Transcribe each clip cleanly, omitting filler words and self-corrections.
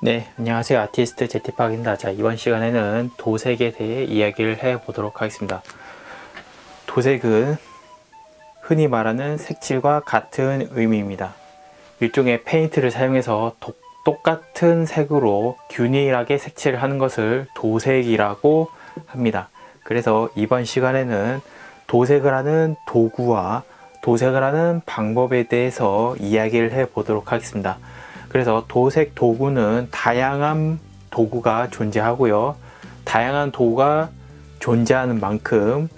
네, 안녕하세요. 아티스트 제티팍입니다. 자, 이번 시간에는 도색에 대해 이야기를 해보도록 하겠습니다. 도색은 흔히 말하는 색칠과 같은 의미입니다. 일종의 페인트를 사용해서 똑같은 색으로 균일하게 색칠을 하는 것을 도색이라고 합니다. 그래서 이번 시간에는 도색을 하는 도구와 도색을 하는 방법에 대해서 이야기를 해보도록 하겠습니다. 그래서 도색 도구는 다양한 도구가 존재하고요. 다양한 도구가 존재하는 만큼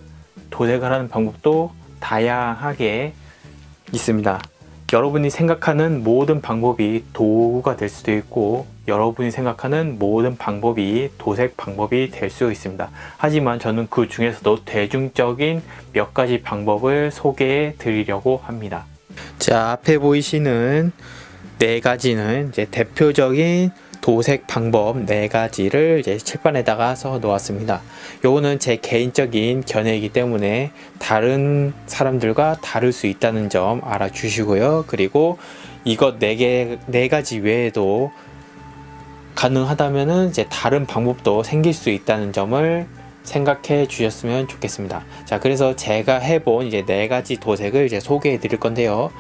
도색을 하는 방법도 다양하게 있습니다. 여러분이 생각하는 모든 방법이 도구가 될 수도 있고 여러분이 생각하는 모든 방법이 도색 방법이 될 수 있습니다. 하지만 저는 그 중에서도 대중적인 몇 가지 방법을 소개해 드리려고 합니다. 자, 앞에 보이시는 네 가지는 이제 대표적인 도색 방법 네 가지를 이제 칠판에다가 써 놓았습니다. 요거는 제 개인적인 견해이기 때문에 다른 사람들과 다를 수 있다는 점 알아주시고요. 그리고 이것 네 가지 외에도 가능하다면은 이제 다른 방법도 생길 수 있다는 점을 생각해 주셨으면 좋겠습니다. 자, 그래서 제가 해본 이제 네 가지 도색을 이제 소개해 드릴 건데요.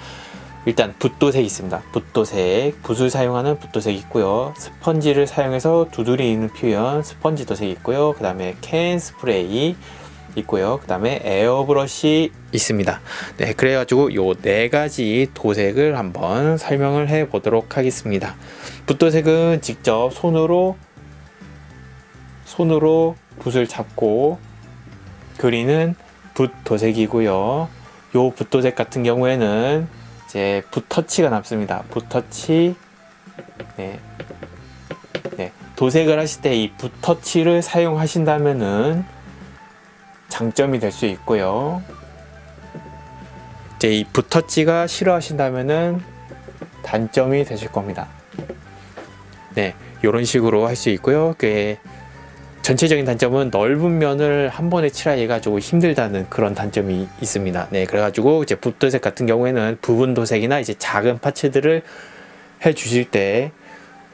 일단 붓도색이 있습니다. 붓도색, 붓을 사용하는 붓도색이 있고요. 스펀지를 사용해서 두드리는 표현 스펀지 도색이 있고요. 그 다음에 캔 스프레이 있고요. 그 다음에 에어브러쉬 있습니다. 네, 그래가지고 요 네 가지 도색을 한번 설명을 해 보도록 하겠습니다. 붓도색은 직접 손으로 붓을 잡고 그리는 붓도색이고요. 요 붓도색 같은 경우에는 이제 붓터치가 남습니다. 붓터치. 네. 도색을 하실 때 이 붓터치를 사용하신다면은 장점이 될 수 있고요. 이제 이 붓터치가 싫어하신다면은 단점이 되실 겁니다. 네, 이런 식으로 할 수 있고요. 전체적인 단점은 넓은 면을 한 번에 칠하기가 조금 힘들다는 그런 단점이 있습니다. 네, 그래가지고 이제 붓도색 같은 경우에는 부분 도색이나 이제 작은 파츠들을 해 주실 때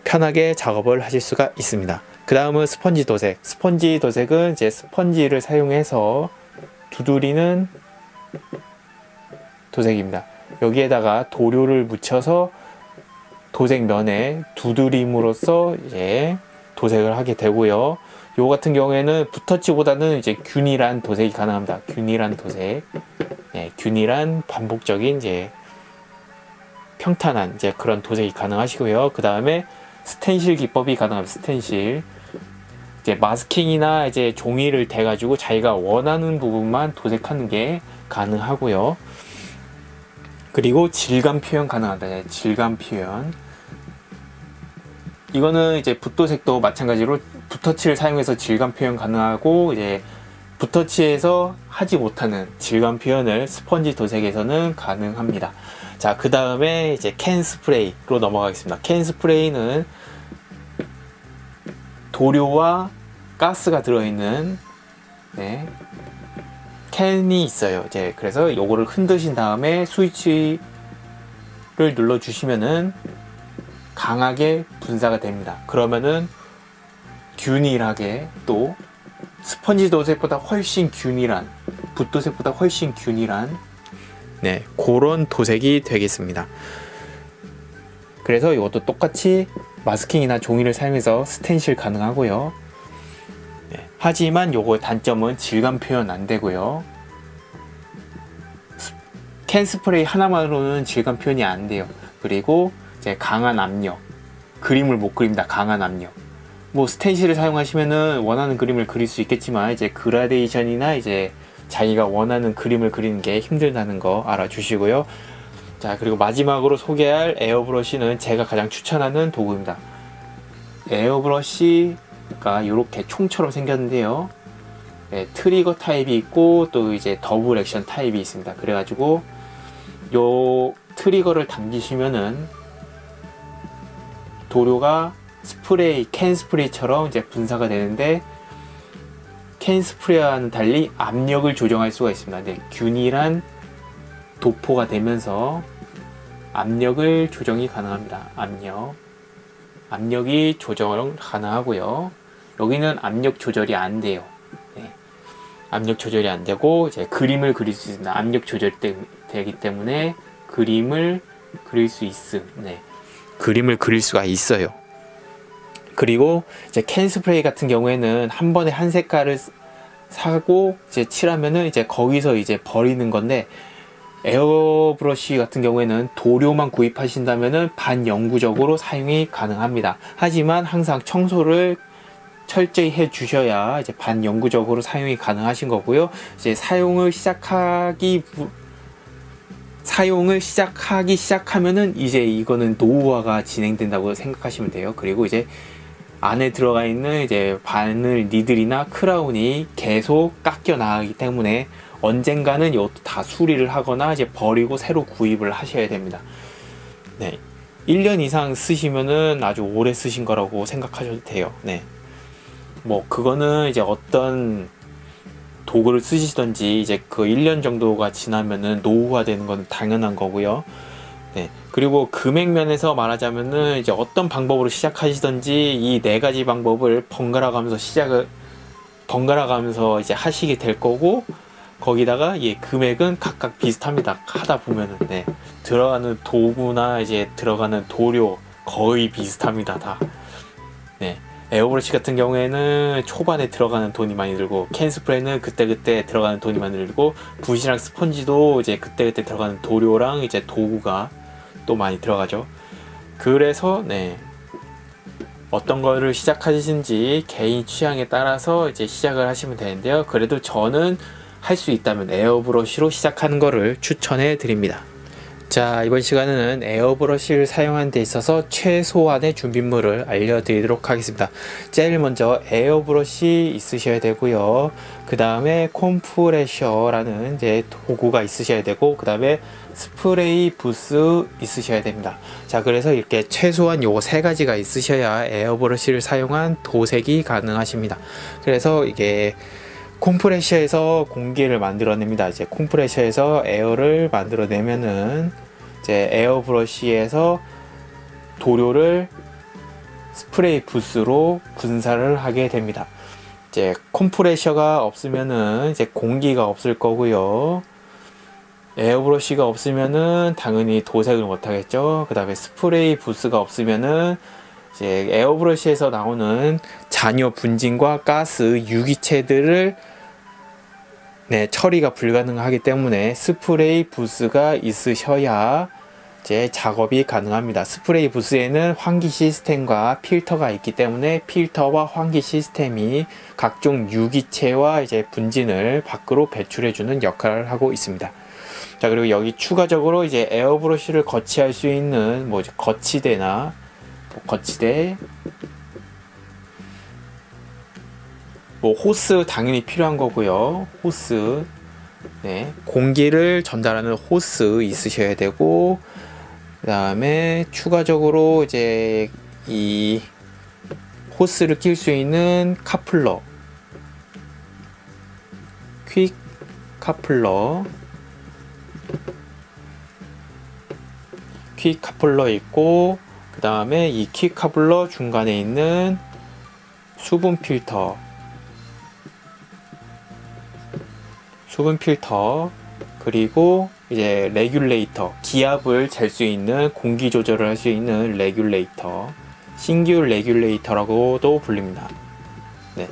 편하게 작업을 하실 수가 있습니다. 그 다음은 스펀지 도색. 스펀지 도색은 이제 스펀지를 사용해서 두드리는 도색입니다. 여기에다가 도료를 묻혀서 도색면에 두드림으로써 이제 도색을 하게 되고요. 요 같은 경우에는 붓터치보다는 이제 균일한 도색이 가능합니다. 균일한 도색, 네, 균일한 반복적인 이제 평탄한 이제 그런 도색이 가능하시고요. 그 다음에 스텐실 기법이 가능합니다. 스텐실, 이제 마스킹이나 이제 종이를 대가지고 자기가 원하는 부분만 도색하는 게 가능하고요. 그리고 질감 표현 가능하다. 네, 질감 표현. 이거는 이제 붓도색도 마찬가지로 붓터치를 사용해서 질감 표현 가능하고 이제 붓터치에서 하지 못하는 질감 표현을 스펀지 도색에서는 가능합니다. 자, 그 다음에 이제 캔 스프레이로 넘어가겠습니다. 캔 스프레이는 도료와 가스가 들어있는 캔이 있어요. 이제 그래서 요거를 흔드신 다음에 스위치를 눌러 주시면은 강하게 분사가 됩니다. 그러면은 균일하게 또 스펀지 도색보다 훨씬 균일한, 붓도색보다 훨씬 균일한 그런 도색이 되겠습니다. 그래서 이것도 똑같이 마스킹이나 종이를 사용해서 스텐실 가능하고요. 하지만 요거 단점은 질감 표현 안 되고요. 캔 스프레이 하나만으로는 질감 표현이 안 돼요. 그리고 이제 강한 압력, 그림을 못 그립니다. 강한 압력. 뭐 스텐실을 사용하시면은 원하는 그림을 그릴 수 있겠지만 이제 그라데이션이나 이제 자기가 원하는 그림을 그리는 게 힘들다는 거 알아주시고요. 자, 그리고 마지막으로 소개할 에어브러쉬는 제가 가장 추천하는 도구입니다. 에어브러쉬가 이렇게 총처럼 생겼는데요. 네, 트리거 타입이 있고 또 이제 더블 액션 타입이 있습니다. 그래가지고 요 트리거를 당기시면은 도료가 스프레이, 캔 스프레이처럼 이제 분사가 되는데 캔 스프레이와는 달리 압력을 조정할 수가 있습니다. 네, 균일한 도포가 되면서 압력을 조정이 가능합니다. 압력. 압력이 조절 가능하고요. 여기는 압력 조절이 안 돼요. 네. 압력 조절이 안 되고 이제 그림을 그릴 수 있습니다. 압력 조절되기 때문에 그림을 그릴 수 있음. 네. 그림을 그릴 수가 있어요. 그리고 이제 캔 스프레이 같은 경우에는 한 번에 한 색깔을 사고 이제 칠하면은 이제 거기서 이제 버리는 건데, 에어브러쉬 같은 경우에는 도료만 구입하신다면은 반영구적으로 사용이 가능합니다. 하지만 항상 청소를 철저히 해 주셔야 이제 반영구적으로 사용이 가능하신 거고요. 이제 사용을 시작하면은 이제 이거는 노후화가 진행된다고 생각하시면 돼요. 그리고 이제 안에 들어가 있는 이제 바늘 니들이나 크라운이 계속 깎여 나가기 때문에 언젠가는 이것도 다 수리를 하거나 이제 버리고 새로 구입을 하셔야 됩니다. 네. 1년 이상 쓰시면은 아주 오래 쓰신 거라고 생각하셔도 돼요. 네. 뭐 그거는 이제 어떤 도구를 쓰시던지 이제 그 1년 정도가 지나면은 노후화 되는 건 당연한 거고요. 네. 그리고 금액 면에서 말하자면은 이제 어떤 방법으로 시작하시던지 이 4가지 방법을 번갈아 가면서 이제 하시게 될 거고, 거기다가 예, 금액은 각각 비슷합니다. 하다 보면은. 네. 들어가는 도구나 이제 들어가는 도료 거의 비슷합니다. 다. 네. 에어브러쉬 같은 경우에는 초반에 들어가는 돈이 많이 들고, 캔 스프레이는 그때그때 들어가는 돈이 많이 들고, 붓이랑 스펀지도 이제 그때그때 들어가는 도료랑 이제 도구가 또 많이 들어가죠. 그래서 네, 어떤 거를 시작하시는지 개인 취향에 따라서 이제 시작을 하시면 되는데요. 그래도 저는 할 수 있다면 에어브러쉬로 시작하는 거를 추천해 드립니다. 자, 이번 시간에는 에어브러쉬를 사용하는 데 있어서 최소한의 준비물을 알려드리도록 하겠습니다. 제일 먼저 에어브러쉬 있으셔야 되고요. 그 다음에 컴프레셔라는 이제 도구가 있으셔야 되고, 그 다음에 스프레이 부스 있으셔야 됩니다. 자, 그래서 이렇게 최소한 요거 3가지가 있으셔야 에어브러쉬를 사용한 도색이 가능하십니다. 그래서 이게 컴프레셔에서 공기를 만들어냅니다. 이제 컴프레셔에서 에어를 만들어내면은 이제 에어브러쉬에서 도료를 스프레이 부스로 분사를 하게 됩니다. 이제 컴프레셔가 없으면은 이제 공기가 없을 거고요. 에어브러쉬가 없으면은 당연히 도색을 못 하겠죠. 그 다음에 스프레이 부스가 없으면은 이제 에어브러쉬에서 나오는 잔여 분진과 가스, 유기체들을 처리가 불가능하기 때문에 스프레이 부스가 있으셔야 이제 작업이 가능합니다. 스프레이 부스에는 환기 시스템과 필터가 있기 때문에 필터와 환기 시스템이 각종 유기체와 이제 분진을 밖으로 배출해주는 역할을 하고 있습니다. 자, 그리고 여기 추가적으로 이제 에어브러쉬를 거치할 수 있는 뭐 거치대나 거치대, 뭐 호스 당연히 필요한 거고요. 호스, 네, 공기를 전달하는 호스 있으셔야 되고, 그 다음에 추가적으로 이제 이 호스를 낄 수 있는 카플러, 퀵 카플러, 퀵 카플러 있고, 그 다음에 이 퀵 카플러 중간에 있는 수분 필터, 그리고 이제 레귤레이터, 기압을 잴 수 있는, 공기 조절을 할 수 있는 레귤레이터, 신규 레귤레이터라고도 불립니다. 네,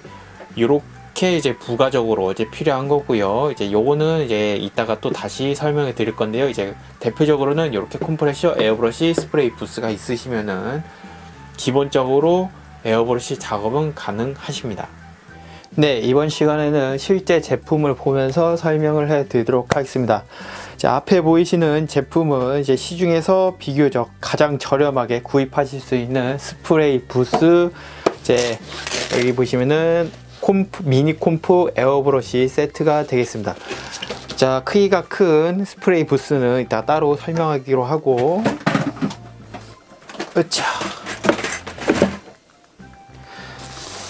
이렇게 이제 부가적으로 이제 필요한 거고요. 이제 요거는 이제 이따가 또 다시 설명해 드릴 건데요. 이제 대표적으로는 이렇게 컴프레셔, 에어브러쉬, 스프레이 부스가 있으시면은 기본적으로 에어브러쉬 작업은 가능하십니다. 네, 이번 시간에는 실제 제품을 보면서 설명을 해 드리도록 하겠습니다. 자, 앞에 보이시는 제품은 이제 시중에서 비교적 가장 저렴하게 구입하실 수 있는 스프레이 부스, 이제 여기 보시면은 미니 콤프 에어브러쉬 세트가 되겠습니다. 자, 크기가 큰 스프레이 부스는 이따 따로 설명하기로 하고, 으차.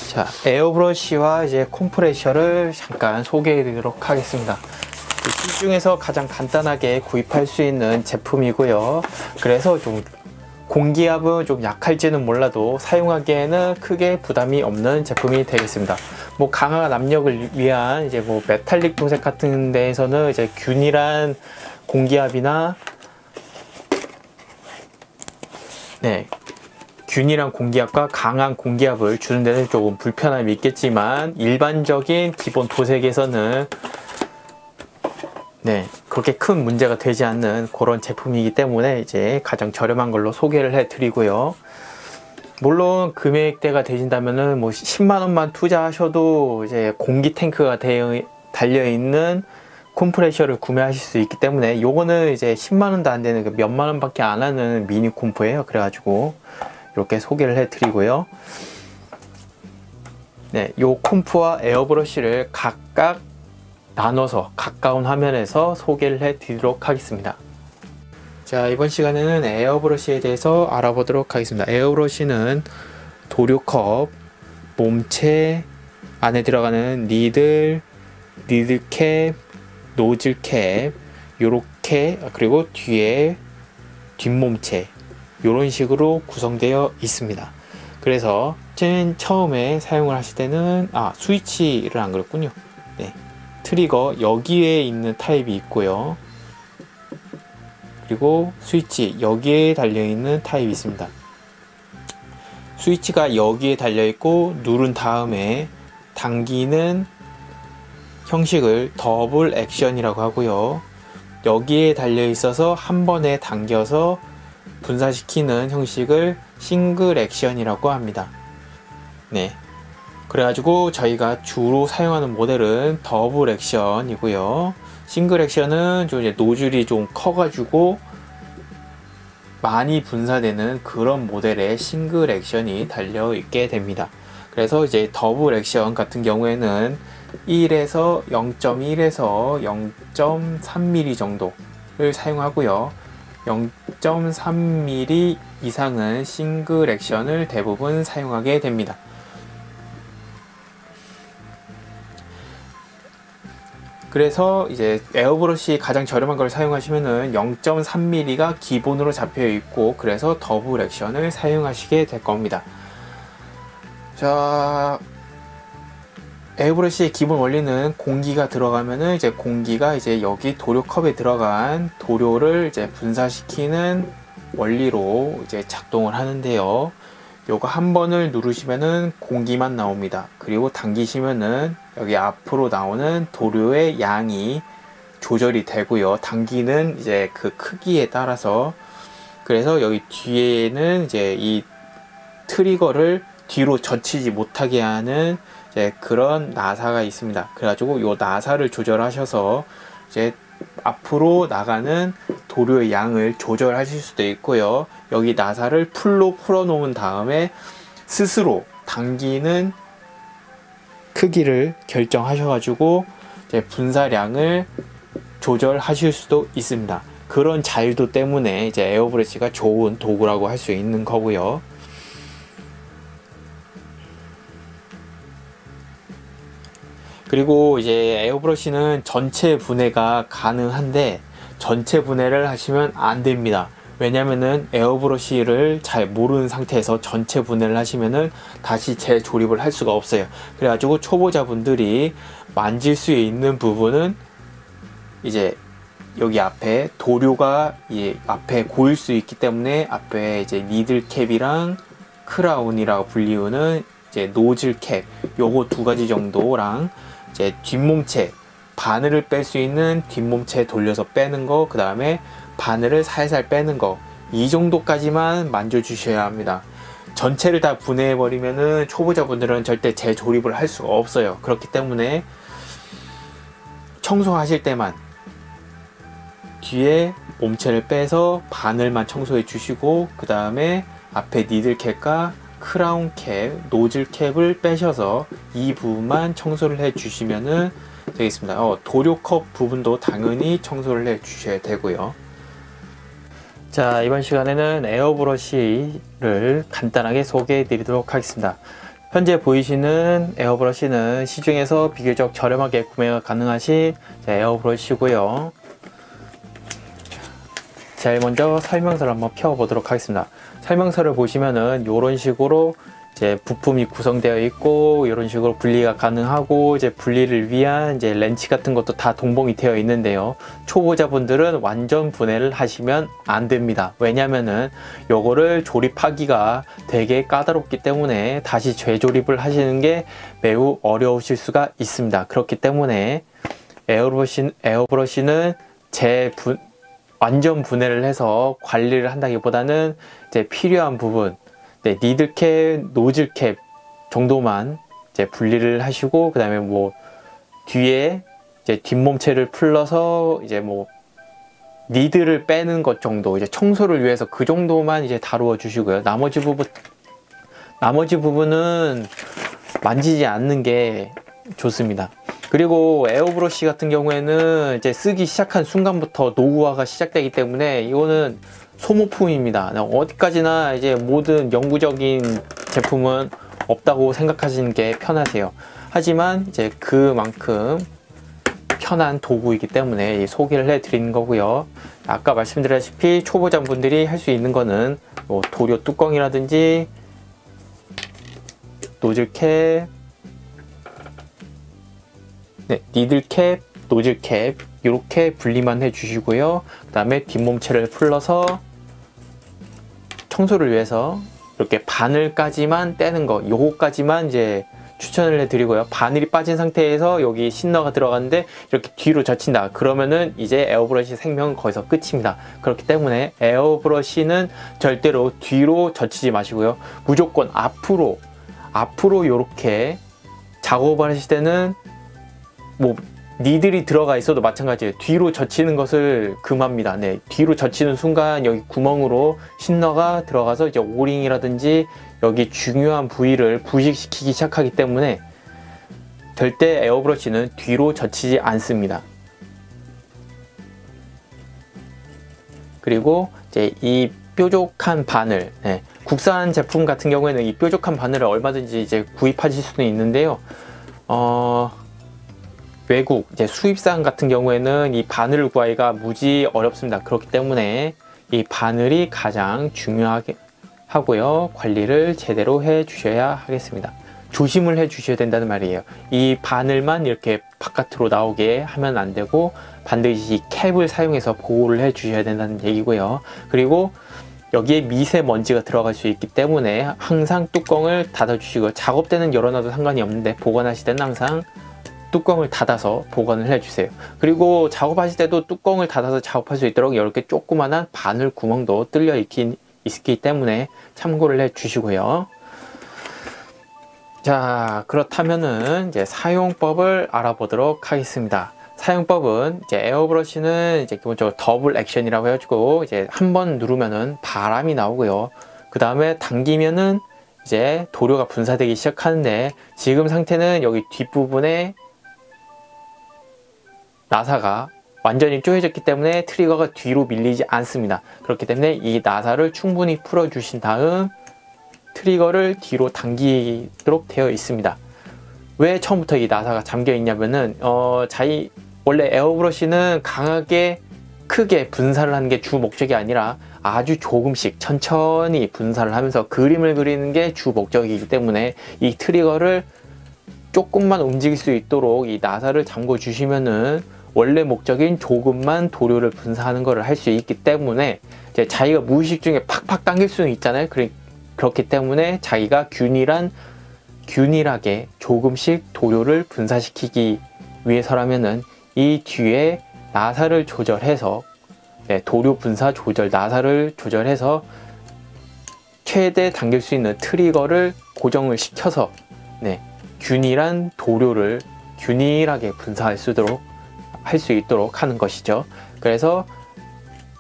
자, 에어브러쉬와 이제 컴프레셔를 잠깐 소개해 드리도록 하겠습니다. 시중에서 가장 간단하게 구입할 수 있는 제품이고요. 그래서 좀 공기압은 좀 약할지는 몰라도 사용하기에는 크게 부담이 없는 제품이 되겠습니다. 뭐 강화 압력을 위한 이제 뭐 메탈릭 도색 같은 데에서는 이제 균일한 공기압이나 균일한 공기압과 강한 공기압을 주는 데는 조금 불편함이 있겠지만 일반적인 기본 도색에서는 그렇게 큰 문제가 되지 않는 그런 제품이기 때문에 이제 가장 저렴한 걸로 소개를 해 드리고요. 물론 금액대가 되신다면은 뭐 10만 원만 투자하셔도 이제 공기 탱크가 달려 있는 콤프레셔를 구매하실 수 있기 때문에 요거는 이제 10만 원도 안 되는 몇만 원밖에 안 하는 미니 콤프예요. 그래가지고 이렇게 소개를 해 드리고요. 요 콤프와 에어브러쉬를 각각 나눠서 가까운 화면에서 소개를 해 드리도록 하겠습니다. 자, 이번 시간에는 에어브러쉬에 대해서 알아보도록 하겠습니다. 에어브러쉬는 도료컵, 몸체, 안에 들어가는 니들 캡, 노즐 캡, 요렇게, 그리고 뒤에 뒷몸체 이런 식으로 구성되어 있습니다. 그래서 처음에 사용을 하실 때는 스위치를 안 그렸군요. 트리거 여기에 있는 타입이 있고요. 그리고 스위치 여기에 달려있는 타입이 있습니다. 스위치가 여기에 달려있고 누른 다음에 당기는 형식을 더블 액션이라고 하고요. 여기에 달려있어서 한 번에 당겨서 분사시키는 형식을 싱글 액션이라고 합니다. 그래가지고 저희가 주로 사용하는 모델은 더블 액션이고요. 싱글 액션은 좀 이제 노즐이 좀 커가지고 많이 분사되는 그런 모델의 싱글 액션이 달려있게 됩니다. 그래서 이제 더블 액션 같은 경우에는 0.1에서 0.3mm 정도를 사용하고요. 0.3mm 이상은 싱글 액션을 대부분 사용하게 됩니다. 그래서 이제 에어브러쉬 가장 저렴한 걸 사용하시면은 0.3mm가 기본으로 잡혀 있고, 그래서 더블 액션을 사용하시게 될 겁니다. 자, 에어브러쉬의 기본 원리는 공기가 들어가면은 이제 공기가 이제 여기 도료컵에 들어간 도료를 이제 분사시키는 원리로 이제 작동을 하는데요. 요거 한 번을 누르시면은 공기만 나옵니다. 그리고 당기시면은 여기 앞으로 나오는 도료의 양이 조절이 되고요. 당기는 이제 그 크기에 따라서, 그래서 여기 뒤에는 이제 이 트리거를 뒤로 젖히지 못하게 하는 이제 그런 나사가 있습니다. 그래가지고 요 나사를 조절하셔서 이제 앞으로 나가는 도료의 양을 조절하실 수도 있고요. 여기 나사를 풀로 풀어 놓은 다음에 스스로 당기는 크기를 결정하셔가지고 이제 분사량을 조절하실 수도 있습니다. 그런 자유도 때문에 이제 에어브러쉬가 좋은 도구라고 할 수 있는 거고요. 그리고 이제 에어브러쉬는 전체 분해가 가능한데 전체 분해를 하시면 안 됩니다. 왜냐면은 에어브러쉬를 잘 모르는 상태에서 전체 분해를 하시면은 다시 재조립을 할 수가 없어요. 그래가지고 초보자분들이 만질 수 있는 부분은 이제 여기 앞에 도료가 앞에 고일 수 있기 때문에 앞에 이제 니들 캡이랑 크라운이라고 불리우는 이제 노즐 캡, 요거 두 가지 정도랑 이제 뒷몸체, 바늘을 뺄 수 있는 뒷몸체 돌려서 빼는 거, 그 다음에 바늘을 살살 빼는 거, 이 정도까지만 만져 주셔야 합니다. 전체를 다 분해해 버리면은 초보자분들은 절대 재조립을 할 수가 없어요. 그렇기 때문에 청소하실 때만 뒤에 몸체를 빼서 바늘만 청소해 주시고, 그 다음에 앞에 니들 캡과 크라운 캡, 노즐 캡을 빼셔서 이 부분만 청소를 해 주시면은 되겠습니다. 도료컵 부분도 당연히 청소를 해 주셔야 되고요. 자, 이번 시간에는 에어브러쉬를 간단하게 소개해 드리도록 하겠습니다. 현재 보이시는 에어브러쉬는 시중에서 비교적 저렴하게 구매가 가능하신 에어브러쉬고요. 제일 먼저 설명서를 한번 펴보도록 하겠습니다. 설명서를 보시면은 이런 식으로 이제 부품이 구성되어 있고 이런 식으로 분리가 가능하고 이제 분리를 위한 이제 렌치 같은 것도 다 동봉이 되어 있는데요. 초보자분들은 완전 분해를 하시면 안 됩니다. 왜냐면은 요거를 조립하기가 되게 까다롭기 때문에 다시 재조립을 하시는 게 매우 어려우실 수가 있습니다. 그렇기 때문에 에어브러시는 완전 분해를 해서 관리를 한다기보다는 이제 필요한 부분, 니들캡, 노즐캡 정도만 이제 분리를 하시고, 그 다음에 뭐 뒤에 이제 뒷몸체를 풀러서 이제 뭐 니들을 빼는 것 정도, 이제 청소를 위해서 그 정도만 이제 다루어 주시고요. 나머지 부분은 만지지 않는 게 좋습니다. 그리고 에어브러시 같은 경우에는 이제 쓰기 시작한 순간부터 노후화가 시작되기 때문에 이거는 소모품입니다. 어디까지나 이제 모든 영구적인 제품은 없다고 생각하시는 게 편하세요. 하지만 이제 그만큼 편한 도구이기 때문에 소개를 해 드리는 거고요. 아까 말씀드렸다시피 초보자분들이 할 수 있는 거는 뭐 도료 뚜껑이라든지 노즐캡, 니들캡, 노즐캡 이렇게 분리만 해 주시고요. 그 다음에 뒷몸체를 풀러서 청소를 위해서 이렇게 바늘까지만 떼는 거, 요거까지만 이제 추천을 해 드리고요. 바늘이 빠진 상태에서 여기 신너가 들어갔는데 이렇게 뒤로 젖힌다 그러면은 이제 에어브러시 생명은 거기서 끝입니다. 그렇기 때문에 에어브러시는 절대로 뒤로 젖히지 마시고요. 무조건 앞으로 이렇게 작업을 하실 때는 뭐 니들이 들어가 있어도 마찬가지예요. 뒤로 젖히는 것을 금합니다. 뒤로 젖히는 순간 여기 구멍으로 신너가 들어가서 이제 오링이라든지 여기 중요한 부위를 부식시키기 시작하기 때문에 절대 에어브러시는 뒤로 젖히지 않습니다. 그리고 이제 이 뾰족한 바늘, 국산 제품 같은 경우에는 이 뾰족한 바늘을 얼마든지 이제 구입하실 수는 있는데요. 외국 이제 수입산 같은 경우에는 이 바늘을 구하기가 무지 어렵습니다. 그렇기 때문에 이 바늘이 가장 중요하게 하고요. 관리를 제대로 해 주셔야 하겠습니다. 조심을 해 주셔야 된다는 말이에요. 이 바늘만 이렇게 바깥으로 나오게 하면 안 되고 반드시 캡을 사용해서 보호를 해 주셔야 된다는 얘기고요. 그리고 여기에 미세먼지가 들어갈 수 있기 때문에 항상 뚜껑을 닫아 주시고, 작업 때는 열어놔도 상관이 없는데 보관하실 때는 항상 뚜껑을 닫아서 보관을 해주세요. 그리고 작업하실 때도 뚜껑을 닫아서 작업할 수 있도록 이렇게 조그만한 바늘 구멍도 뚫려 있기 때문에 참고를 해 주시고요. 자, 그렇다면은 이제 사용법을 알아보도록 하겠습니다. 사용법은 이제 에어브러시는 이제 기본적으로 더블 액션이라고 해가지고 이제 한번 누르면은 바람이 나오고요. 그 다음에 당기면은 이제 도료가 분사되기 시작하는데, 지금 상태는 여기 뒷부분에 나사가 완전히 쪼여졌기 때문에 트리거가 뒤로 밀리지 않습니다. 그렇기 때문에 이 나사를 충분히 풀어 주신 다음 트리거를 뒤로 당기도록 되어 있습니다. 왜 처음부터 이 나사가 잠겨 있냐면은 원래 에어브러시는 강하게 크게 분사를 하는 게 주 목적이 아니라 아주 조금씩 천천히 분사를 하면서 그림을 그리는 게 주 목적이기 때문에 이 트리거를 조금만 움직일 수 있도록 이 나사를 잠궈 주시면은 원래 목적인 조금만 도료를 분사하는 것을 할 수 있기 때문에 이제 자기가 무의식 중에 팍팍 당길 수는 있잖아요. 그렇기 때문에 자기가 균일하게 조금씩 도료를 분사시키기 위해서라면은 이 뒤에 나사를 조절해서 도료 분사 조절 나사를 조절해서 최대 당길 수 있는 트리거를 고정을 시켜서 균일한 도료를 균일하게 분사할 수 있도록 하는 것이죠. 그래서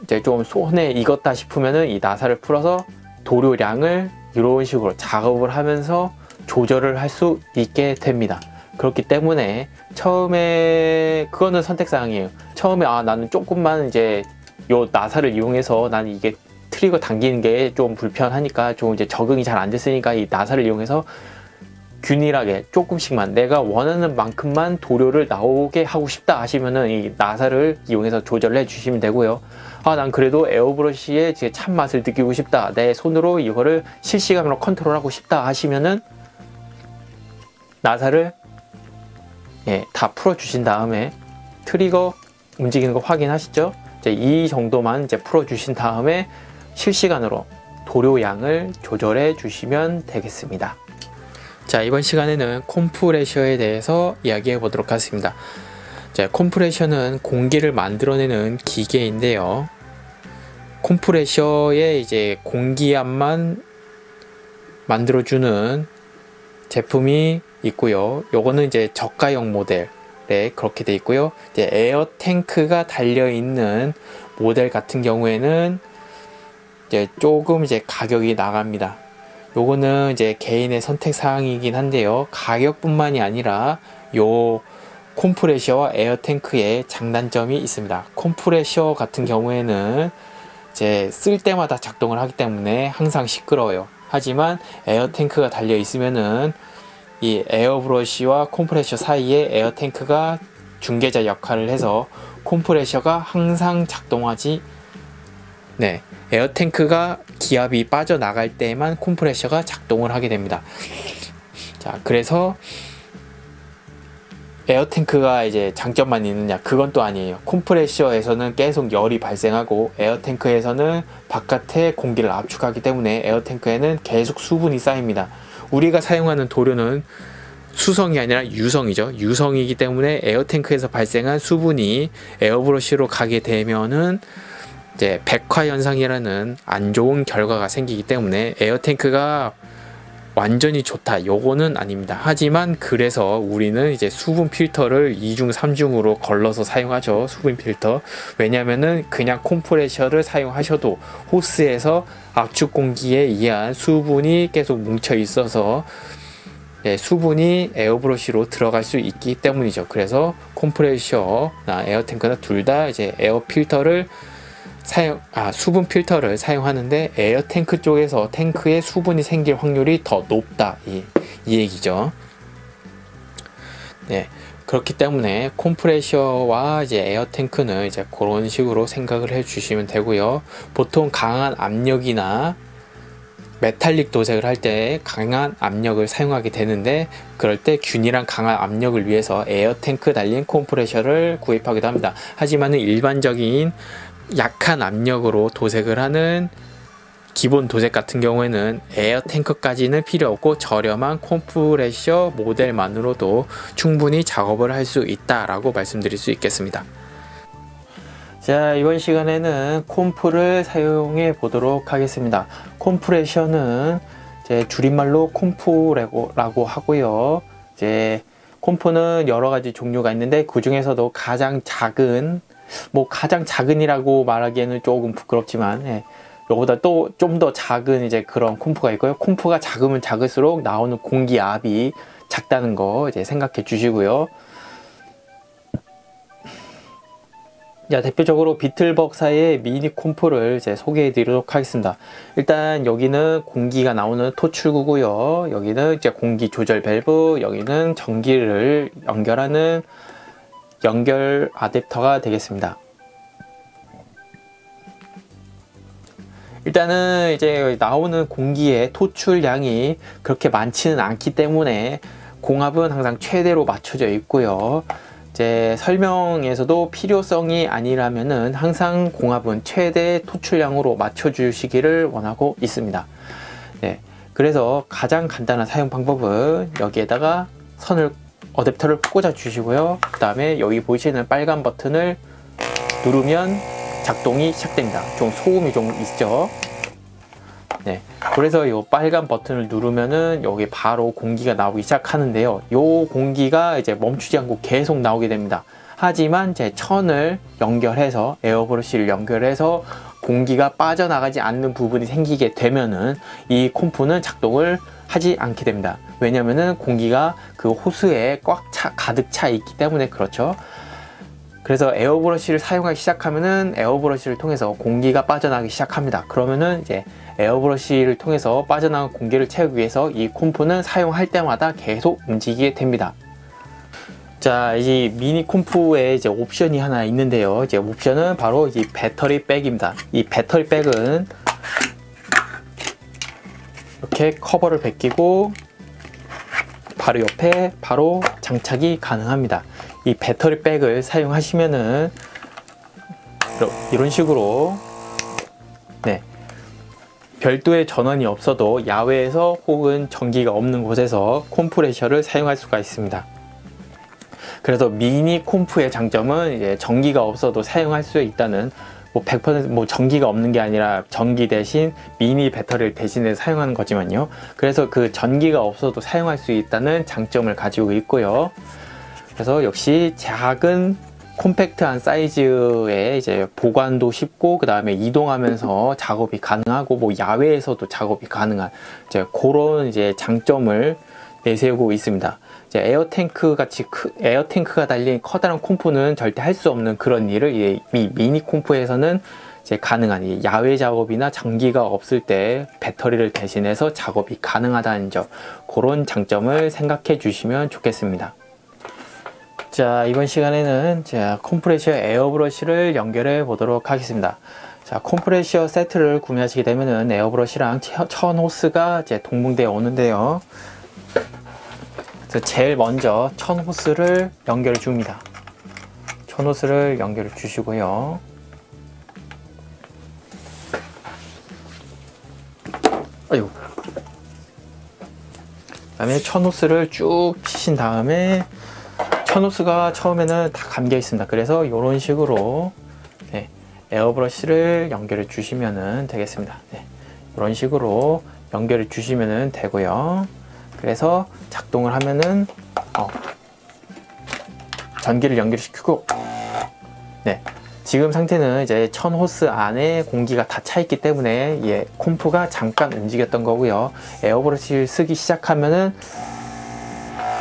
이제 좀 손에 익었다 싶으면은 이 나사를 풀어서 도료량을 이런 식으로 작업을 하면서 조절을 할 수 있게 됩니다. 그렇기 때문에 처음에 그거는 선택사항이에요. 처음에 나는 조금만 이제 요 나사를 이용해서 나는 이게 트리거 당기는 게 좀 불편하니까 좀 이제 적응이 잘 안 됐으니까 이 나사를 이용해서 균일하게 조금씩만 내가 원하는 만큼만 도료를 나오게 하고 싶다 하시면은 이 나사를 이용해서 조절을 해 주시면 되고요. 난 그래도 에어브러쉬의 참맛을 느끼고 싶다, 내 손으로 이거를 실시간으로 컨트롤하고 싶다 하시면은 나사를 다 풀어 주신 다음에 트리거 움직이는 거 확인하시죠? 이제 이 정도만 이제 풀어 주신 다음에 실시간으로 도료 양을 조절해 주시면 되겠습니다. 자, 이번 시간에는 컴프레셔에 대해서 이야기해 보도록 하겠습니다. 자, 컴프레셔는 공기를 만들어내는 기계인데요. 컴프레셔에 이제 공기압만 만들어주는 제품이 있고요. 요거는 이제 저가형 모델에 그렇게 돼 있고요. 이제 에어 탱크가 달려 있는 모델 같은 경우에는 이제 조금 이제 가격이 나갑니다. 요거는 이제 개인의 선택 사항이긴 한데요. 가격뿐만이 아니라 요 컴프레셔와 에어 탱크의 장단점이 있습니다. 컴프레셔 같은 경우에는 이제 쓸 때마다 작동을 하기 때문에 항상 시끄러워요. 하지만 에어 탱크가 달려 있으면은 이 에어브러쉬와 컴프레셔 사이에 에어 탱크가 중개자 역할을 해서 컴프레셔가 항상 작동하지, 에어 탱크가 기압이 빠져나갈 때에만 컴프레셔가 작동을 하게 됩니다. 자, 그래서 에어 탱크가 이제 장점만 있느냐, 그건 또 아니에요. 컴프레셔에서는 계속 열이 발생하고 에어 탱크에서는 바깥에 공기를 압축하기 때문에 에어 탱크에는 계속 수분이 쌓입니다. 우리가 사용하는 도료는 수성이 아니라 유성이죠. 유성이기 때문에 에어 탱크에서 발생한 수분이 에어브러쉬로 가게 되면은 이제 백화 현상이라는 안 좋은 결과가 생기기 때문에 에어 탱크가 완전히 좋다, 요거는 아닙니다. 하지만 그래서 우리는 이제 수분 필터를 2중 3중으로 걸러서 사용하죠. 수분 필터. 왜냐면은 그냥 컴프레셔를 사용하셔도 호스에서 압축 공기에 의한 수분이 계속 뭉쳐 있어서 수분이 에어브러쉬로 들어갈 수 있기 때문이죠. 그래서 컴프레셔나 에어 탱크나 둘 다 이제 에어 필터를 수분 필터를 사용하는데 에어 탱크 쪽에서 탱크에 수분이 생길 확률이 더 높다, 이 얘기죠. 그렇기 때문에 컴프레셔와 이제 에어 탱크는 이제 그런 식으로 생각을 해 주시면 되고요. 보통 강한 압력이나 메탈릭 도색을 할 때 강한 압력을 사용하게 되는데, 그럴 때 균일한 강한 압력을 위해서 에어 탱크 달린 컴프레셔를 구입하기도 합니다. 하지만 일반적인 약한 압력으로 도색을 하는 기본 도색 같은 경우에는 에어 탱크까지는 필요 없고 저렴한 컴프레셔 모델만으로도 충분히 작업을 할 수 있다라고 말씀드릴 수 있겠습니다. 자, 이번 시간에는 컴프를 사용해 보도록 하겠습니다. 컴프레셔는 이제 줄임말로 컴프라고 하고요. 이제 컴프는 여러 가지 종류가 있는데 그 중에서도 가장 작은, 가장 작은이라고 말하기에는 조금 부끄럽지만, 요거보다 또 좀 더 작은 이제 그런 콤프가 있고요. 콤프가 작으면 작을수록 나오는 공기압이 작다는 거 이제 생각해 주시고요. 자, 대표적으로 비틀벅사의 미니 콤프를 이제 소개해 드리도록 하겠습니다. 일단 여기는 공기가 나오는 토출구고요. 여기는 이제 공기 조절 밸브, 여기는 전기를 연결하는 연결 어댑터가 되겠습니다. 일단은 이제 나오는 공기의 토출량이 그렇게 많지는 않기 때문에 공압은 항상 최대로 맞춰져 있고요. 이제 설명에서도 필요성이 아니라면은 항상 공압은 최대 토출량으로 맞춰 주시기를 원하고 있습니다. 그래서 가장 간단한 사용 방법은 여기에다가 어댑터를 꽂아 주시고요. 그 다음에 여기 보이시는 빨간 버튼을 누르면 작동이 시작됩니다. 좀 소음이 좀 있죠. 그래서 이 빨간 버튼을 누르면은 여기 바로 공기가 나오기 시작하는데요. 이 공기가 이제 멈추지 않고 계속 나오게 됩니다. 하지만 제 천을 연결해서 에어브러쉬를 연결해서 공기가 빠져나가지 않는 부분이 생기게 되면은 이 콤프는 작동을 하지 않게 됩니다. 왜냐면은 공기가 그 호스에 가득 차 있기 때문에 그렇죠. 그래서 에어브러쉬를 사용하기 시작하면은 에어브러쉬를 통해서 공기가 빠져나가기 시작합니다. 그러면은 이제 에어브러쉬를 통해서 빠져나간 공기를 채우기 위해서 이 콤프는 사용할 때마다 계속 움직이게 됩니다. 자, 이 미니 콤프에 이제 옵션이 하나 있는데요. 이제 옵션은 바로 이 배터리 백입니다. 이 배터리 백은 이렇게 커버를 벗기고 바로 옆에 바로 장착이 가능합니다. 이 배터리 백을 사용하시면은 이런 식으로 네, 별도의 전원이 없어도 야외에서 혹은 전기가 없는 곳에서 컴프레셔를 사용할 수가 있습니다. 그래서 미니 콤프의 장점은 이제 전기가 없어도 사용할 수 있다는 100% 전기가 없는 게 아니라 전기 대신 미니 배터리를 대신해서 사용하는 거지만요. 그래서 그 전기가 없어도 사용할 수 있다는 장점을 가지고 있고요. 그래서 역시 작은 콤팩트한 사이즈에 이제 보관도 쉽고 그 다음에 이동하면서 작업이 가능하고 야외에서도 작업이 가능한 이제 그런 이제 장점을 내세우고 있습니다. 이제 에어탱크가 달린 커다란 콤프는 절대 할 수 없는 그런 일을 이 미니 콤프에서는 이제 가능한 야외 작업이나 전기가 없을 때 배터리를 대신해서 작업이 가능하다는 점, 그런 장점을 생각해 주시면 좋겠습니다. 자, 이번 시간에는 컴프레셔 에어브러쉬를 연결해 보도록 하겠습니다. 자, 컴프레셔 세트를 구매하시게 되면은 에어브러쉬랑 천 호스가 이제 동봉되어 오는데요. 그래서 제일 먼저 천 호스를 연결해 줍니다. 천 호스를 연결해 주시고요. 아이고. 그다음에 천 호스를 쭉 치신 다음에 천 호스가 처음에는 다 감겨 있습니다. 그래서 이런 식으로 네, 에어브러쉬를 연결해 주시면 되겠습니다. 네, 이런 식으로 연결해 주시면 되고요. 그래서 작동을 하면은 전기를 연결시키고 네, 지금 상태는 이제 천 호스 안에 공기가 다 차 있기 때문에 콤프가 잠깐 움직였던 거고요. 에어브러쉬를 쓰기 시작하면은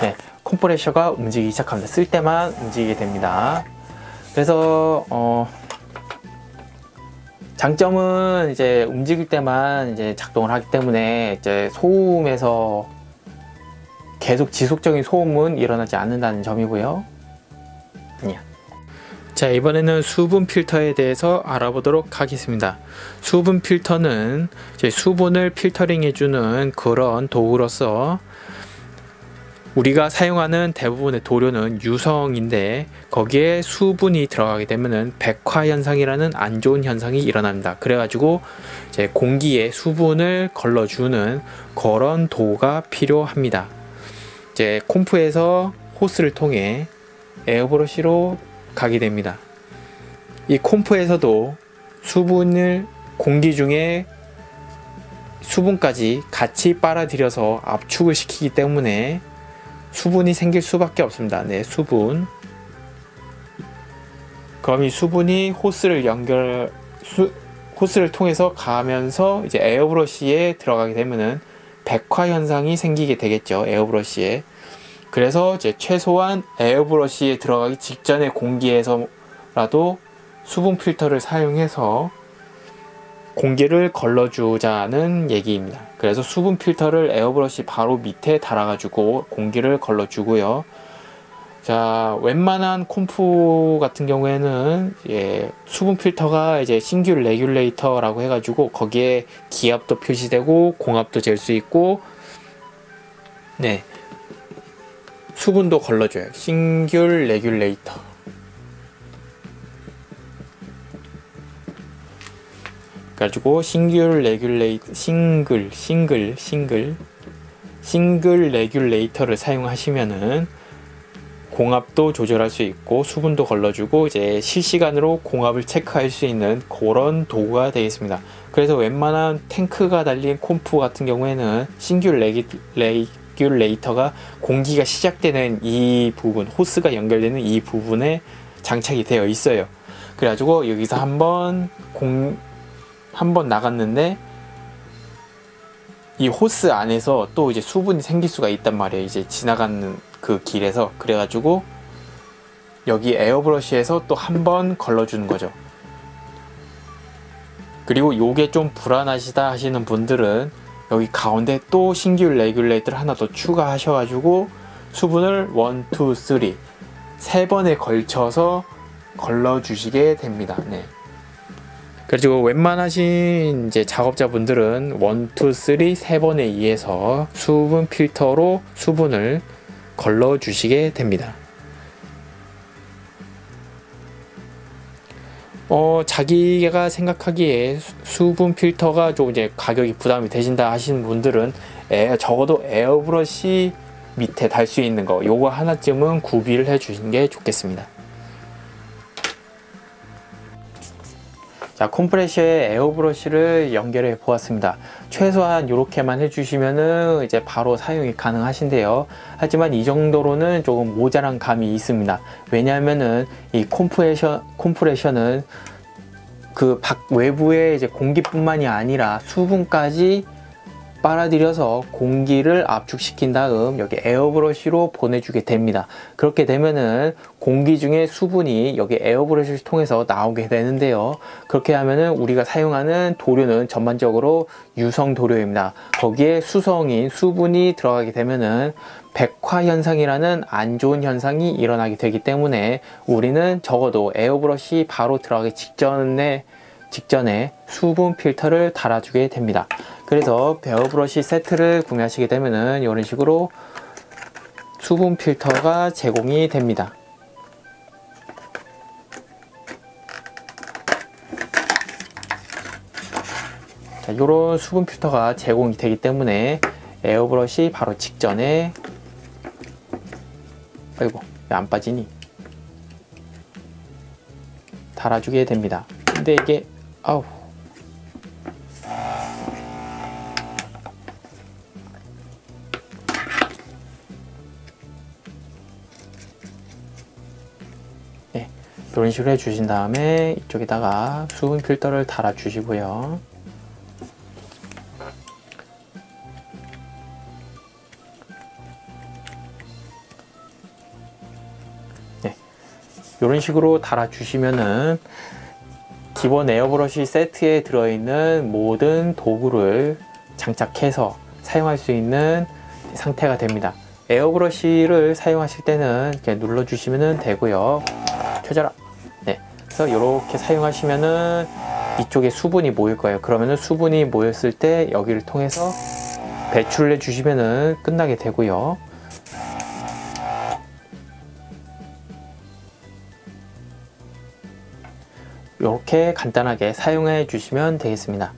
네, 컴프레셔가 움직이기 시작합니다. 쓸 때만 움직이게 됩니다. 그래서 장점은 이제 움직일 때만 이제 작동을 하기 때문에 이제 소음에서 계속 지속적인 소음은 일어나지 않는다는 점이고요. 아니야. 자, 이번에는 수분 필터에 대해서 알아보도록 하겠습니다. 수분 필터는 이제 수분을 필터링 해주는 그런 도구로서 우리가 사용하는 대부분의 도료는 유성인데 거기에 수분이 들어가게 되면은 백화 현상이라는 안 좋은 현상이 일어납니다. 그래가지고 이제 공기에 수분을 걸러주는 그런 도구가 필요합니다. 이제 콤프에서 호스를 통해 에어브러쉬로 가게 됩니다. 이 콤프에서도 공기 중에 수분까지 같이 빨아들여서 압축을 시키기 때문에 수분이 생길 수밖에 없습니다. 네, 수분. 그럼 이 수분이 호스를 통해서 가면서 이제 에어브러쉬에 들어가게 되면은 백화 현상이 생기게 되겠죠. 에어브러쉬에. 그래서 이제 최소한 에어브러쉬에 들어가기 직전의 공기에서라도 수분 필터를 사용해서 공기를 걸러주자는 얘기입니다. 그래서 수분 필터를 에어브러쉬 바로 밑에 달아가지고 공기를 걸러주고요. 자, 웬만한 콤프 같은 경우에는 수분 필터가 이제 싱글 레귤레이터라고 해가지고 거기에 기압도 표시되고 공압도 잴 수 있고, 네, 수분도 걸러줘요. 싱글 레귤레이터. 그래가지고 싱글 레귤레이터를 사용하시면은 공압도 조절할 수 있고 수분도 걸러주고 이제 실시간으로 공압을 체크할 수 있는 그런 도구가 되겠습니다. 그래서 웬만한 탱크가 달린 콤프 같은 경우에는 싱글 레귤레이터가 공기가 시작되는 이 부분, 호스가 연결되는 이 부분에 장착이 되어 있어요. 그래가지고 여기서 한번 나갔는데 이 호스 안에서 또 이제 수분이 생길 수가 있단 말이에요. 이제 지나가는 그 길에서. 그래가지고 여기 에어브러쉬에서 또 한 번 걸러주는 거죠. 그리고 요게 좀 불안하시다 하시는 분들은 여기 가운데 또 신규 레귤레이터를 하나 더 추가하셔가지고 수분을 1, 2, 3 세 번에 걸쳐서 걸러주시게 됩니다. 네. 그리고 웬만하신 이제 작업자분들은 1, 2, 3 세 번에 의해서 수분 필터로 수분을 걸러주시게 됩니다. 자기가 생각하기에 수분 필터가 좀 이제 가격이 부담이 되신다 하시는 분들은 적어도 에어브러쉬 밑에 달 수 있는 거 요거 하나쯤은 구비를 해 주시는 게 좋겠습니다. 자, 컴프레셔에 에어브러쉬를 연결해 보았습니다. 최소한 이렇게만 해주시면은 이제 바로 사용이 가능하신데요. 하지만 이 정도로는 조금 모자란 감이 있습니다. 왜냐하면은 이 컴프레셔는 그 외부의 이제 공기뿐만이 아니라 수분까지 빨아들여서 공기를 압축시킨 다음 여기 에어브러쉬로 보내주게 됩니다. 그렇게 되면은 공기 중에 수분이 여기 에어브러쉬를 통해서 나오게 되는데요. 그렇게 하면은 우리가 사용하는 도료는 전반적으로 유성 도료입니다. 거기에 수성인 수분이 들어가게 되면은 백화 현상이라는 안 좋은 현상이 일어나게 되기 때문에 우리는 적어도 에어브러쉬 바로 들어가기 직전에 수분 필터를 달아주게 됩니다. 그래서 에어브러쉬 세트를 구매하시게 되면은 이런 식으로 수분 필터가 제공이 됩니다. 자, 이런 수분 필터가 제공이 되기 때문에 에어브러쉬 바로 직전에 아이고 왜 안 빠지니? 달아주게 됩니다. 근데 이게 아우 네, 이런 식으로 해주신 다음에 이쪽에다가 수분 필터를 달아 주시고요. 네, 이런 식으로 달아 주시면은 기본 에어브러쉬 세트에 들어있는 모든 도구를 장착해서 사용할 수 있는 상태가 됩니다. 에어브러쉬를 사용하실 때는 이렇게 눌러주시면 되고요. 켜져라. 네, 그래서 이렇게 사용하시면은 이쪽에 수분이 모일 거예요. 그러면은 수분이 모였을 때 여기를 통해서 배출을 해주시면은 끝나게 되고요. 이렇게 간단하게 사용해 주시면 되겠습니다.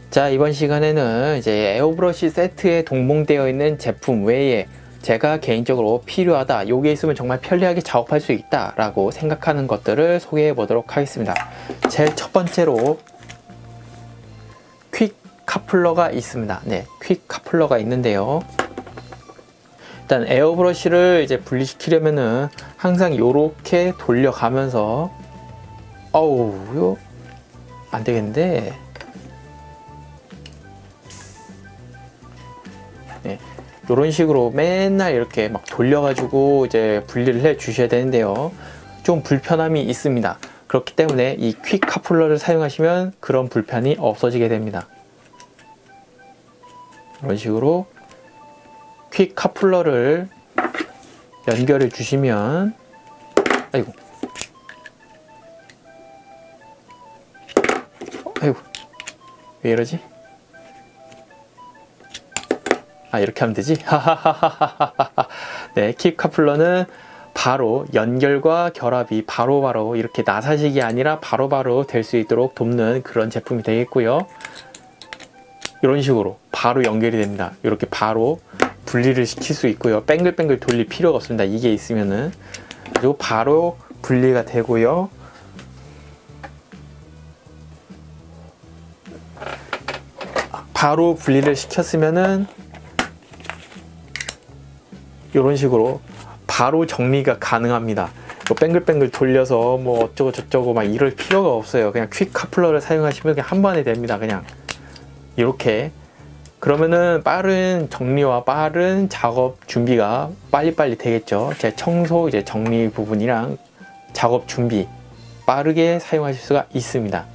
자, 이번 시간에는 이제 에어브러쉬 세트에 동봉되어 있는 제품 외에 제가 개인적으로 필요하다, 요게 있으면 정말 편리하게 작업할 수 있다 라고 생각하는 것들을 소개해 보도록 하겠습니다. 제일 첫 번째로 퀵 카플러가 있습니다. 네, 퀵 카플러가 있는데요. 일단 에어브러쉬를 이제 분리시키려면은 항상 이렇게 돌려가면서 어우, 이거 안 되겠는데. 네, 이런 식으로 맨날 이렇게 막 돌려가지고 이제 분리를 해 주셔야 되는데요. 좀 불편함이 있습니다. 그렇기 때문에 이 퀵 카플러를 사용하시면 그런 불편이 없어지게 됩니다. 이런 식으로 퀵 카플러를 연결해 주시면, 아이고. 아이고, 왜 이러지? 아, 이렇게 하면 되지? 네, 퀵 카플러는 바로 연결과 결합이 바로바로 이렇게 나사식이 아니라 바로바로 될 수 있도록 돕는 그런 제품이 되겠고요. 이런 식으로 바로 연결이 됩니다. 이렇게 바로 분리를 시킬 수 있고요. 뱅글뱅글 돌릴 필요가 없습니다. 이게 있으면은. 그리고 바로 분리가 되고요. 바로 분리를 시켰으면은 이런 식으로 바로 정리가 가능합니다. 뭐 뱅글뱅글 돌려서 뭐 어쩌고 저쩌고 막 이럴 필요가 없어요. 그냥 퀵 카플러를 사용하시면 그냥 한 번에 됩니다. 그냥 이렇게 그러면은 빠른 정리와 빠른 작업 준비가 빨리빨리 되겠죠. 제 청소 이제 정리 부분이랑 작업 준비 빠르게 사용하실 수가 있습니다.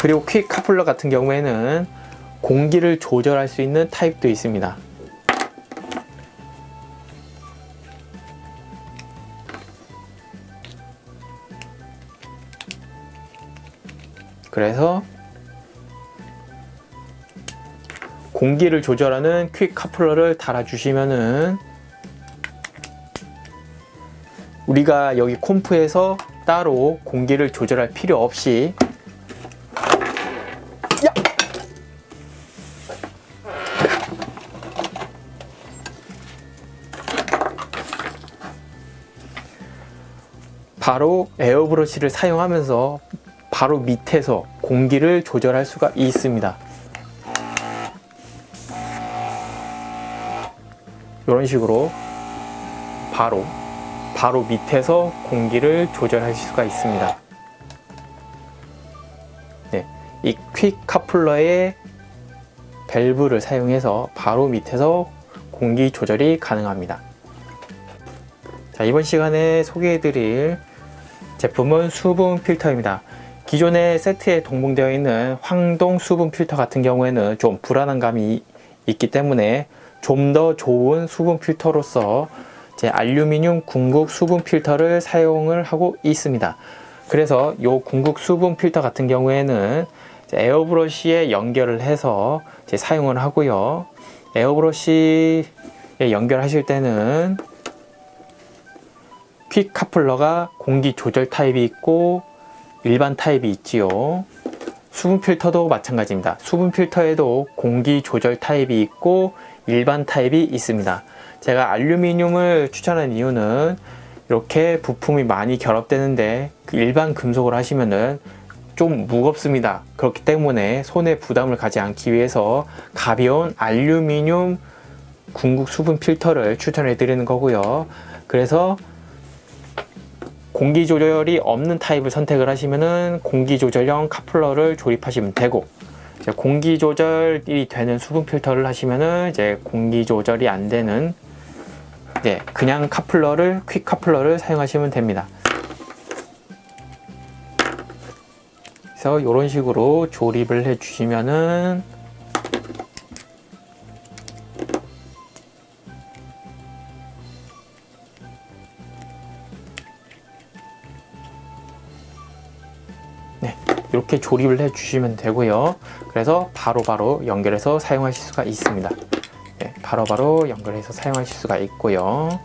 그리고 퀵 카플러 같은 경우에는 공기를 조절할 수 있는 타입도 있습니다. 그래서 공기를 조절하는 퀵 카플러를 달아주시면은 우리가 여기 콤프에서 따로 공기를 조절할 필요 없이 바로 에어브러시를 사용하면서 바로 밑에서 공기를 조절할 수가 있습니다. 이런 식으로 바로 밑에서 공기를 조절하실 수가 있습니다. 네, 이 퀵 카플러의 밸브를 사용해서 바로 밑에서 공기 조절이 가능합니다. 자, 이번 시간에 소개해드릴 제품은 수분 필터입니다. 기존의 세트에 동봉되어 있는 황동 수분 필터 같은 경우에는 좀 불안한 감이 있기 때문에 좀 더 좋은 수분 필터로서 제 알루미늄 궁극 수분 필터를 사용을 하고 있습니다. 그래서 이 궁극 수분 필터 같은 경우에는 에어브러시에 연결을 해서 사용을 하고요. 에어브러시에 연결하실 때는 퀵 카플러가 공기 조절 타입이 있고 일반 타입이 있지요. 수분 필터도 마찬가지입니다. 수분 필터에도 공기 조절 타입이 있고 일반 타입이 있습니다. 제가 알루미늄을 추천한 이유는 이렇게 부품이 많이 결합되는데 일반 금속을 하시면은 좀 무겁습니다. 그렇기 때문에 손에 부담을 가지 않기 위해서 가벼운 알루미늄 궁극 수분 필터를 추천해 드리는 거고요. 그래서 공기 조절이 없는 타입을 선택을 하시면은 공기 조절형 카플러를 조립하시면 되고, 이제 공기 조절이 되는 수분 필터를 하시면은 이제 공기 조절이 안 되는 그냥 카플러를 퀵 카플러를 사용하시면 됩니다. 그래서 이런 식으로 조립을 해 주시면은 이렇게 조립을 해 주시면 되고요. 그래서 바로바로 연결해서 사용하실 수가 있습니다. 바로바로 연결해서 사용하실 수가 있고요.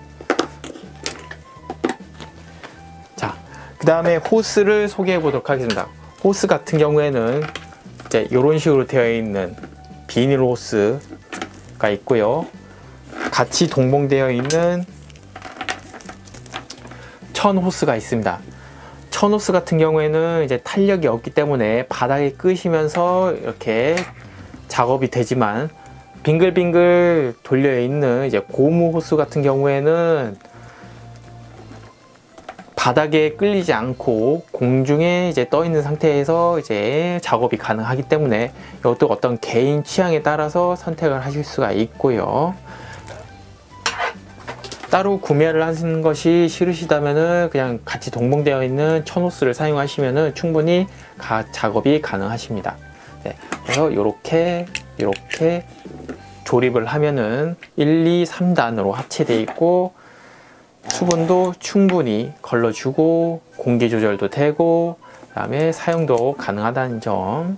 자, 그 다음에 호스를 소개해 보도록 하겠습니다. 호스 같은 경우에는 이제 이런 식으로 되어 있는 비닐 호스가 있고요. 같이 동봉되어 있는 천 호스가 있습니다. 천 호스 같은 경우에는 이제 탄력이 없기 때문에 바닥에 끄시면서 이렇게 작업이 되지만, 빙글빙글 돌려 있는 이제 고무 호스 같은 경우에는 바닥에 끌리지 않고 공중에 이제 떠 있는 상태에서 이제 작업이 가능하기 때문에 이것도 어떤 개인 취향에 따라서 선택을 하실 수가 있고요. 따로 구매를 하시는 것이 싫으시다면은 그냥 같이 동봉되어 있는 천호스를 사용하시면은 충분히 작업이 가능하십니다. 그래서 이렇게 조립을 하면은 1, 2, 3단으로 합체되어 있고 수분도 충분히 걸러주고 공기 조절도 되고 그다음에 사용도 가능하다는 점,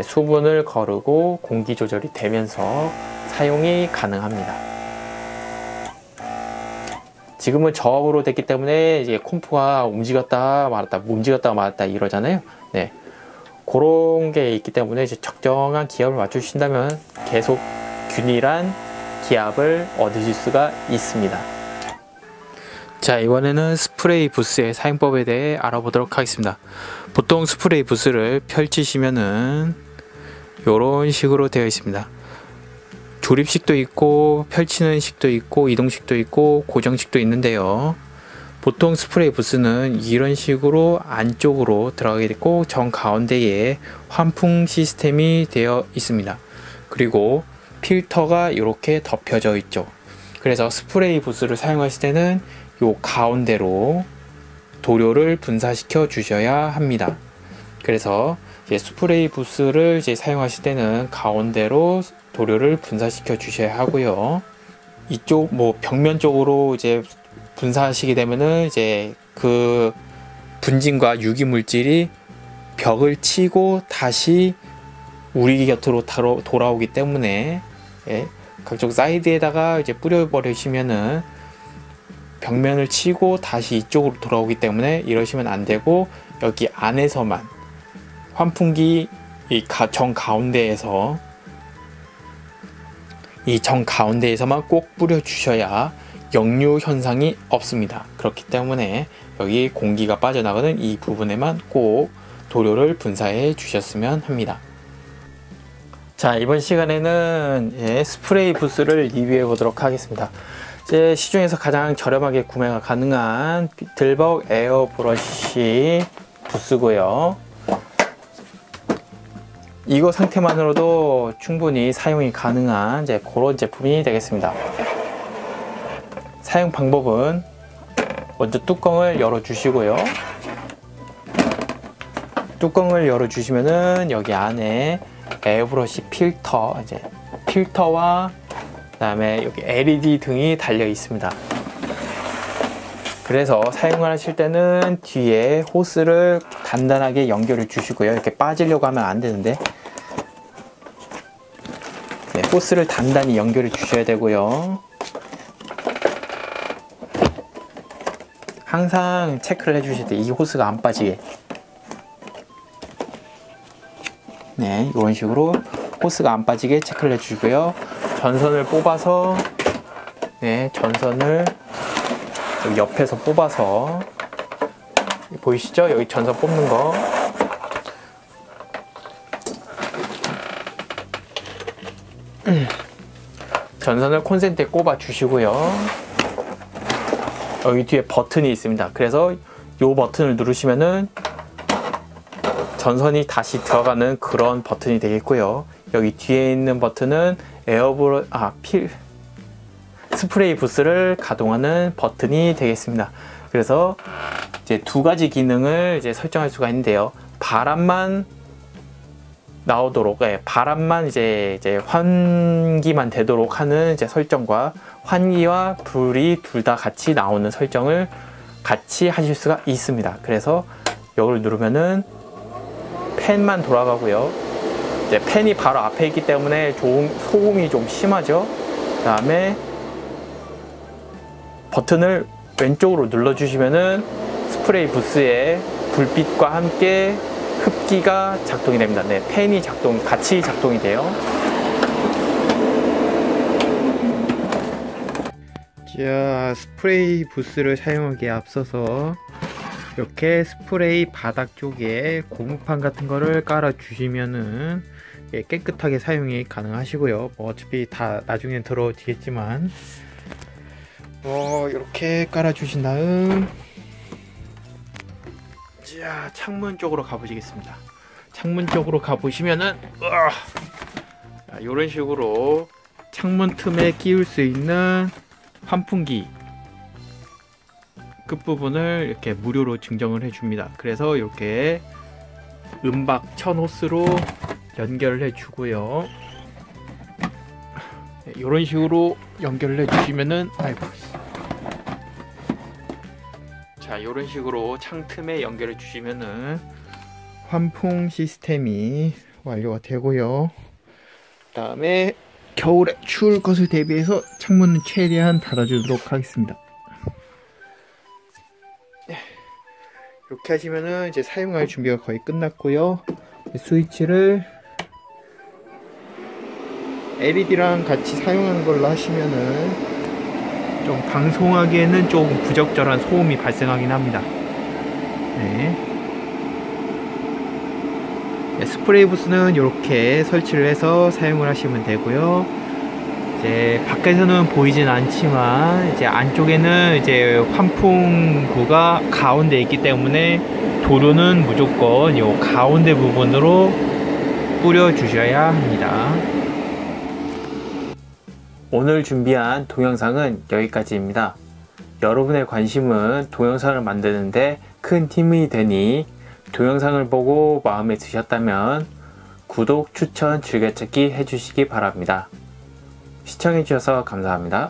수분을 거르고 공기 조절이 되면서 사용이 가능합니다. 지금은 저압으로 됐기 때문에 이제 콤프가 움직였다 말았다 이러잖아요. 그런 게 있기 때문에 이제 적정한 기압을 맞추신다면 계속 균일한 기압을 얻으실 수가 있습니다. 자, 이번에는 스프레이 부스의 사용법에 대해 알아보도록 하겠습니다. 보통 스프레이 부스를 펼치시면은 이런 식으로 되어 있습니다. 조립식도 있고 펼치는 식도 있고 이동식도 있고 고정식도 있는데요. 보통 스프레이 부스는 이런 식으로 안쪽으로 들어가게 되고 정 가운데에 환풍 시스템이 되어 있습니다. 그리고 필터가 이렇게 덮여져 있죠. 그래서 스프레이 부스를 사용하실 때는 이 가운데로 도료를 분사시켜 주셔야 합니다. 그래서 이제 스프레이 부스를 이제 사용하실 때는 가운데로 도료를 분사시켜 주셔야 하고요. 이쪽 뭐 벽면 쪽으로 이제 분사하시게 되면은 이제 그 분진과 유기 물질이 벽을 치고 다시 우리 곁으로 돌아오기 때문에, 예, 각종 사이드에다가 이제 뿌려 버리시면은 벽면을 치고 다시 이쪽으로 돌아오기 때문에 이러시면 안 되고, 여기 안에서만 환풍기 정 가운데에서만 꼭 뿌려 주셔야 역류 현상이 없습니다. 그렇기 때문에 여기 공기가 빠져나가는 이 부분에만 꼭 도료를 분사해 주셨으면 합니다. 자, 이번 시간에는 스프레이 부스를 리뷰해 보도록 하겠습니다. 이제 시중에서 가장 저렴하게 구매가 가능한 비틀벅 에어 브러쉬 부스고요. 이거 상태만으로도 충분히 사용이 가능한 이제 그런 제품이 되겠습니다. 사용 방법은 먼저 뚜껑을 열어 주시고요. 뚜껑을 열어 주시면은 여기 안에 에어브러쉬 필터, 이제 필터와 그다음에 여기 LED 등이 달려 있습니다. 그래서 사용을 하실 때는 뒤에 호스를 단단하게 연결해 주시고요. 이렇게 빠지려고 하면 안 되는데, 네, 호스를 단단히 연결해 주셔야 되고요. 항상 체크를 해 주실 때 이 호스가 안 빠지게, 네, 이런 식으로 호스가 안 빠지게 체크를 해 주시고요. 전선을 뽑아서, 네, 전선을 여기 옆에서 뽑아서, 보이시죠? 여기 전선 뽑는 거. 전선을 콘센트에 꼽아 주시고요. 여기 뒤에 버튼이 있습니다. 그래서 이 버튼을 누르시면은 전선이 다시 들어가는 그런 버튼이 되겠고요. 여기 뒤에 있는 버튼은 스프레이 부스를 가동하는 버튼이 되겠습니다. 그래서 이제 두 가지 기능을 이제 설정할 수가 있는데요. 바람만 나오도록, 바람만 이제 환기만 되도록 하는 이제 설정과 환기와 불이 둘 다 같이 나오는 설정을 같이 하실 수가 있습니다. 그래서 이걸 누르면은 팬만 돌아가고요. 이제 팬이 바로 앞에 있기 때문에 소음이 좀 심하죠. 그 다음에 버튼을 왼쪽으로 눌러주시면은 스프레이 부스의 불빛과 함께 흡기가 작동이 됩니다. 네, 팬이 같이 작동이 돼요. 자, 스프레이 부스를 사용하기에 앞서서 이렇게 스프레이 바닥 쪽에 고무판 같은 거를 깔아 주시면은 깨끗하게 사용이 가능하시고요. 뭐 어차피 다 나중에 들어지겠지만, 이렇게 깔아 주신 다음, 자, 창문 쪽으로 가보시겠습니다. 창문 쪽으로 가보시면은 이런 식으로 창문 틈에 끼울 수 있는 환풍기 끝부분을 이렇게 무료로 증정을 해줍니다. 그래서 이렇게 은박 천 호스로 연결을 해주고요. 이런 식으로 연결을 해주시면은, 자, 이런 식으로 창 틈에 연결해 주시면은 환풍 시스템이 완료가 되고요. 그 다음에 겨울에 추울 것을 대비해서 창문은 최대한 닫아주도록 하겠습니다. 이렇게 하시면은 이제 사용할 준비가 거의 끝났고요. 스위치를 LED랑 같이 사용하는 걸로 하시면은 좀 방송하기에는 조금 부적절한 소음이 발생하긴 합니다. 네. 스프레이 부스는 이렇게 설치를 해서 사용을 하시면 되고요. 이제 밖에서는 보이진 않지만 이제 안쪽에는 이제 환풍구가 가운데 있기 때문에 도료는 무조건 요 가운데 부분으로 뿌려 주셔야 합니다. 오늘 준비한 동영상은 여기까지입니다. 여러분의 관심은 동영상을 만드는데 큰 힘이 되니 동영상을 보고 마음에 드셨다면 구독, 추천, 즐겨찾기 해주시기 바랍니다. 시청해주셔서 감사합니다.